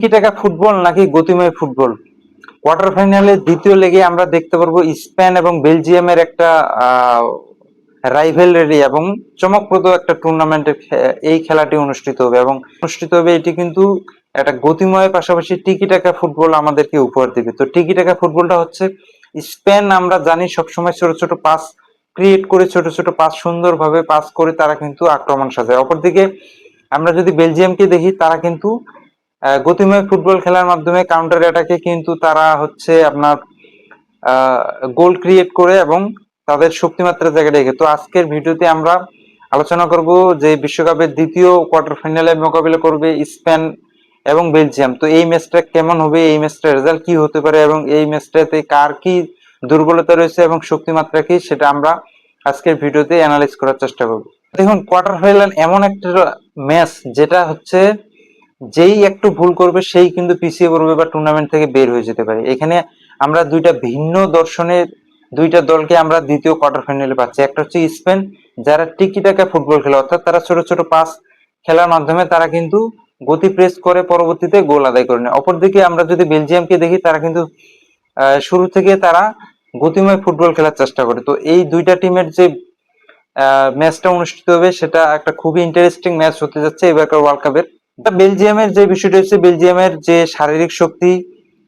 কি টাকা ফুটবল নাকি গতিময় ফুটবল? কোয়ার্টার ফাইনালের দ্বিতীয় লেগে আমরা দেখতে পারবো স্পেন এবং বেলজিয়ামের একটা রাইভেলরি এবং চমকপ্রদ একটা টুর্নামেন্টের এই খেলাটি অনুষ্ঠিত হবে এবং অনুষ্ঠিত হবে এটি কিন্তু একটা গতিময় পাশাপাশি টিকি টাকা ফুটবল আমাদেরকে উপহার দিবে। তো টিকি টাকা ফুটবলটা হচ্ছে স্পেন আমরা জানি সবসময় ছোট ছোট পাস ক্রিয়েট করে ছোট ছোট পাস সুন্দরভাবে পাস করে তারা কিন্তু আক্রমণ সাজায়। অপরদিকে আমরা যদি বেলজিয়ামকে দেখি তারা কিন্তু গতিময় ফুটবল খেলার মাধ্যমে কাউন্টার অ্যাটাকে কিন্তু তারা হচ্ছে আপনার গোল ক্রিয়েট করে এবং তাদের শক্তিমাত্রা জায়গায় রেখে। তো আজকের ভিডিওতে আমরা আলোচনা করব যে বিশ্বকাপের দ্বিতীয় কোয়ার্টার ফাইনালে মোকাবিলা করবে স্পেন এবং বেলজিয়াম। তো এই ম্যাচটা কেমন হবে, এই ম্যাচটার রেজাল্ট কি হতে পারে এবং এই ম্যাচটাতে কার কি দুর্বলতা রয়েছে এবং শক্তিমাত্রা কি, সেটা আমরা আজকের ভিডিওতে অ্যানালাইজ করার চেষ্টা করব। দেখুন, কোয়ার্টার ফাইনাল এমন একটা ম্যাচ যেটা হচ্ছে যেই একটু ভুল করবে সেই কিন্তু পিছিয়ে পড়বে বা টুর্নামেন্ট থেকে বের হয়ে যেতে পারে। এখানে আমরা দুইটা ভিন্ন দর্শনের দুইটা দলকে আমরা দ্বিতীয় কোয়ার্টার ফাইনালে পাচ্ছি। একটা হচ্ছে স্পেন, যারা টিকি টাকা ফুটবল খেলে, অর্থাৎ তারা ছোট ছোট পাস খেলার মাধ্যমে তারা কিন্তু গতি প্রেস করে পরবর্তীতে গোল আদায় করে নেয়। অপরদিকে আমরা যদি বেলজিয়ামকে দেখি, তারা কিন্তু শুরু থেকে তারা গতিময় ফুটবল খেলার চেষ্টা করে। তো এই দুইটা টিমের যে ম্যাচটা অনুষ্ঠিত হবে সেটা একটা খুবই ইন্টারেস্টিং ম্যাচ হতে যাচ্ছে এবারকার ওয়ার্ল্ড কাপের। বেলজিয়ামের যে বিষয়টা হচ্ছে, বেলজিয়ামের যে শারীরিক শক্তি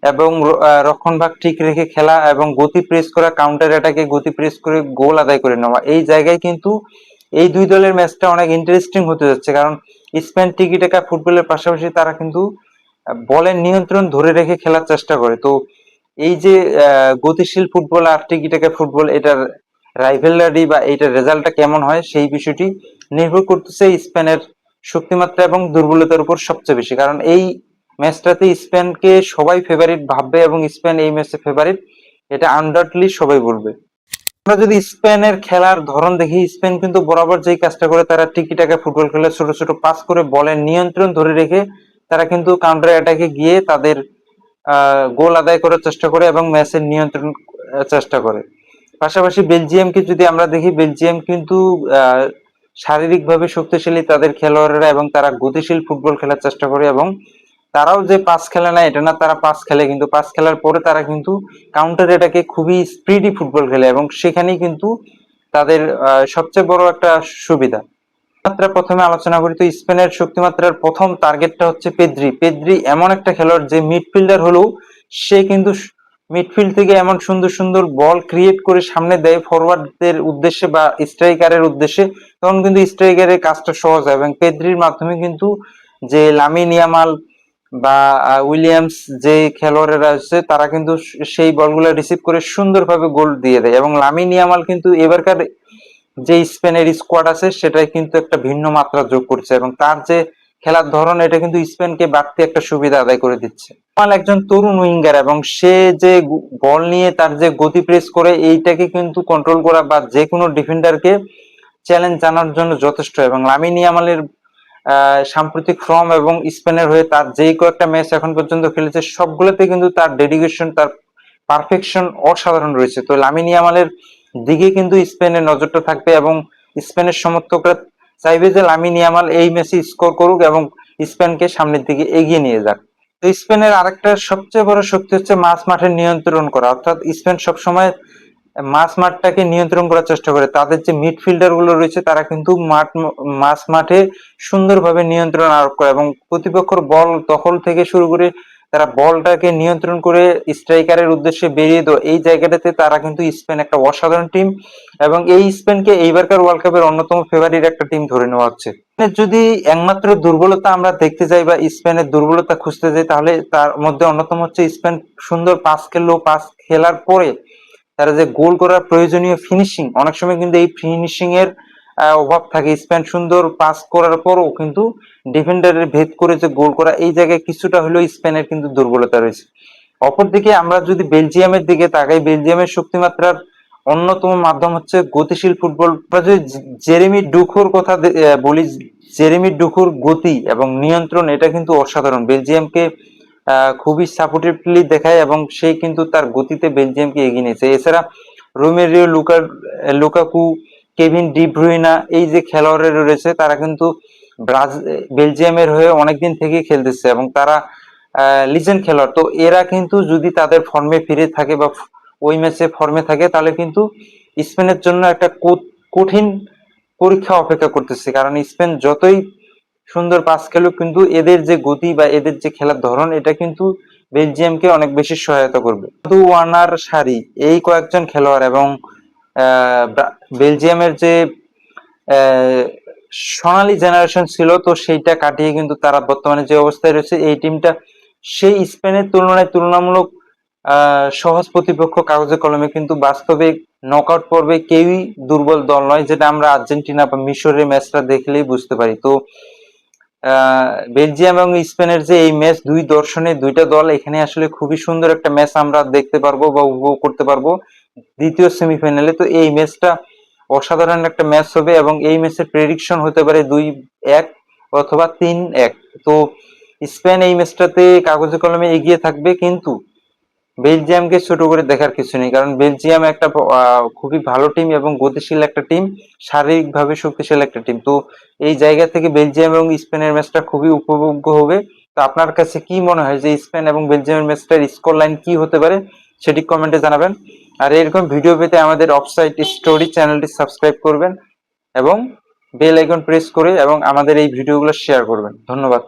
এবং রক্ষণভাগ ঠিক রেখে খেলা এবং গতি প্রেস করা, কাউন্টার অ্যাটাকে গতি প্রেস করে গোল আদায় করে নেওয়া, এই জায়গায় কিন্তু এই দুই দলের ম্যাচটা অনেক ইন্টারেস্টিং হতে যাচ্ছে। কারণ স্পেন টিকি টাকা ফুটবলের পাশাপাশি তারা কিন্তু বলের নিয়ন্ত্রণ ধরে রেখে খেলার চেষ্টা করে। তো এই যে গতিশীল ফুটবল আর টিকি টাকা ফুটবল, এটার রাইভেলরি বা এইটার রেজাল্টটা কেমন হয় সেই বিষয়টি নির্ভর করতেছে স্পেনের শক্তিমাত্রা এবং দুর্বলতার উপর সবচেয়ে বেশি। কারণ এই ম্যাচটাতে স্পেনকে সবাই ফেভারিট ভাববে এবং স্পেন এই ম্যাচে ফেভারিট, এটা আনডাউটলি সবাই বলবে। আমরা যদি স্পেনের খেলার ধরন দেখি, স্পেন কিন্তু বরাবর যেই কাজটা করে, তারা টিকি টাকা ফুটবল খেলে ছোট ছোট পাস করে বলের নিয়ন্ত্রণ ধরে রেখে তারা কিন্তু কাউন্টার অ্যাটাকে গিয়ে তাদের গোল আদায় করার চেষ্টা করে এবং ম্যাচের নিয়ন্ত্রণ চেষ্টা করে। পাশাপাশি বেলজিয়ামকে যদি আমরা দেখি, বেলজিয়াম কিন্তু শারীরিকভাবে শক্তিশালী তাদের খেলোয়াড়েরা এবং তারা গতিশীল ফুটবল খেলার চেষ্টা করে এবং তারাও যে পাস খেলে না এটা না, তারা পাস খেলে, কিন্তু পাস খেলার পরে তারা কিন্তু কাউন্টার এটাকে খুবই স্পিডি ফুটবল খেলে এবং সেখানেই কিন্তু তাদের সবচেয়ে বড় একটা সুবিধা। মাত্রা প্রথমে আলোচনা করি, তো স্পেনের শক্তিমাত্রার প্রথম টার্গেটটা হচ্ছে পেদ্রি। পেদ্রি এমন একটা খেলোয়াড় যে মিডফিল্ডার হলেও সে কিন্তু মিডফিল্ড থেকে এমন সুন্দর সুন্দর বল ক্রিয়েট করে সামনে দেয় ফরওয়ার্ডদের উদ্দেশ্যে বা স্ট্রাইকারের উদ্দেশ্যে, তখন কিন্তু স্ট্রাইকারের কাজটা সহজ হয় এবং পেদ্রির মাধ্যমে কিন্তু যে লামিন ইয়ামাল বা উইলিয়ামস যে খেলোয়াড়েরা আছে তারা কিন্তু সেই বলগুলো রিসিভ করে সুন্দরভাবে গোল দিয়ে দেয় এবং লামিন ইয়ামাল কিন্তু এবারকার যে স্পেনের স্কোয়াড আছে সেটাই কিন্তু একটা ভিন্ন মাত্রা যোগ করছে এবং তার যে খেলার ধরন এটা কিন্তু স্পেনকে বাড়তি একটা সুবিধা আদায় করে দিচ্ছে। একজন তরুণ উইঙ্গার এবং সে যে বল নিয়ে তার যে গতি প্রেস করে এইটাকে কিন্তু কন্ট্রোল করা বা যে কোনো ডিফেন্ডারকে চ্যালেঞ্জ জানার জন্য যথেষ্ট। এবং লামিন ইয়ামালের সাম্প্রতিক ফর্ম এবং স্পেনের হয়ে তার যেই কয়েকটা ম্যাচ এখন পর্যন্ত খেলেছে সবগুলোতে কিন্তু তার ডেডিকেশন, তার পারফেকশন অসাধারণ রয়েছে। তো লামিন ইয়ামালের দিকে কিন্তু স্পেনের নজরটা থাকবে এবং স্পেনের সমর্থকরা চাইবে যে লামিন ইয়ামাল এই ম্যাচে স্কোর করুক এবং স্পেনকে সামনের দিকে এগিয়ে নিয়ে যাক। তো স্পেনের আরেকটা সবচেয়ে বড় শক্তি হচ্ছে মাঝ মাঠে নিয়ন্ত্রণ করা, অর্থাৎ স্পেন সবসময় মাঝ মাঠটাকে নিয়ন্ত্রণ করার চেষ্টা করে। তাদের যে মিডফিল্ডার গুলো রয়েছে তারা কিন্তু মাঝ মাঠে সুন্দরভাবে নিয়ন্ত্রণ আরোপ করে এবং প্রতিপক্ষের বল দখল থেকে শুরু করে তারা বলটাকে নিয়ন্ত্রণ করে স্ট্রাইকারের উদ্দেশ্যে বেরিয়ে দেয়। এই জায়গাটাতে তারা কিন্তু স্পেন একটা অসাধারণ টিম এবং এই স্পেনকে এইবারকার ওয়ার্ল্ড কাপের অন্যতম ফেভারিট একটা টিম ধরে নেওয়া হচ্ছে। যদি একমাত্র দুর্বলতা আমরা দেখতে যাই বা স্পেনের দুর্বলতা খুঁজতে যাই, তাহলে তার মধ্যে অন্যতম হচ্ছে স্পেন সুন্দর পাস খেললেও পাস খেলার পরে তারা যে গোল করার প্রয়োজনীয় ফিনিশিং, অনেক সময় কিন্তু এই ফিনিশিং এর অভাব থাকে। স্পেন সুন্দর পাস করার পরও কিন্তু ডিফেন্ডারের ভেদ করে যে গোল করা, এই জায়গায় কিছুটা হলেও স্পেনের কিন্তু দুর্বলতা রয়েছে। অপরদিকে আমরা যদি বেলজিয়ামের দিকে তাকাই, বেলজিয়ামের শক্তিমাত্রার অন্যতম মাধ্যম হচ্ছে গতিশীল ফুটবল। আমরা যদি জেরেমি ডুকুর কথা বলি, জেরেমি ডুকুর গতি এবং নিয়ন্ত্রণ এটা কিন্তু অসাধারণ, বেলজিয়ামকে খুবই সাপোর্টিভলি দেখায় এবং সে কিন্তু তার গতিতে বেলজিয়ামকে এগিয়ে নিয়েছে। এছাড়া রোমেরিও লুকাকু, কেভিন ডি ব্রুইনা, এই যে খেলোয়াড়রা রয়েছে তারা কিন্তু বেলজিয়ামের হয়ে অনেকদিন থেকেই খেলতেছে এবং তারা লিজেন্ড খেলোয়াড়। তো এরা কিন্তু যদি তাদের ফর্মে ফিরে থাকে বা ওই ম্যাচে ফর্মে থাকে, তাহলে কিন্তু স্পেনের জন্য একটা কঠিন পরীক্ষা অপেক্ষা করতেছে। কারণ স্পেন যতই সুন্দর পাস খেলুক, কিন্তু এদের যে গতি বা এদের যে খেলার ধরন, এটা কিন্তু বেলজিয়ামকে অনেক বেশি সহায়তা করবে। শুধু ওয়ার্নার, সারি, এই কয়েকজন খেলোয়াড় এবং বেলজিয়ামের যে সোনালী জেনারেশন ছিল, তো সেইটা কাটিয়ে কিন্তু তারা বর্তমানে যে অবস্থায় রয়েছে, এই টিমটা সেই স্পেনের তুলনায় তুলনামূলক সহজ প্রতিপক্ষ কাগজে কলমে, কিন্তু বাস্তবে নকআউট পর্বে কেউই দুর্বল দল নয়, যেটা আমরা আর্জেন্টিনা বা মিশরের ম্যাচটা দেখলেই বুঝতে পারি। তো বেলজিয়াম এবং স্পেনের যে এই ম্যাচ, দুই দর্শনে দুইটা দল, এখানে আসলে খুবই সুন্দর একটা ম্যাচ আমরা দেখতে পারবো বা উপভোগ করতে পারবো দ্বিতীয় সেমিফাইনালে। তো এই ম্যাচটা অসাধারণ একটা ম্যাচ হবে এবং এই ম্যাচের প্রেডিকশন হতে পারে 2-1 অথবা 3-1। তো স্পেন এই ম্যাচটাতে কাগজে কলমে এগিয়ে থাকবে, কিন্তু বেলজিয়ামকে ছোট করে দেখার কিছু নেই। কারণ বেলজিয়াম একটা খুবই ভালো টিম এবং গতিশীল একটা টিম, শারীরিকভাবে শক্তিশালী একটা টিম। তো এই জায়গা থেকে বেলজিয়াম এবং স্পেনের ম্যাচটা খুবই উপভোগ্য হবে। তো আপনার কাছে কি মনে হয় যে স্পেন এবং বেলজিয়ামের ম্যাচটার স্কোর লাইন কি হতে পারে, সেটি কমেন্টে জানাবেন। আর এরকম ভিডিও পেতে আমাদের অফসাইড স্টোরি চ্যানেলটি সাবস্ক্রাইব করবেন এবং বেল আইকন প্রেস করে এবং আমাদের এই ভিডিওগুলো শেয়ার করবেন। ধন্যবাদ।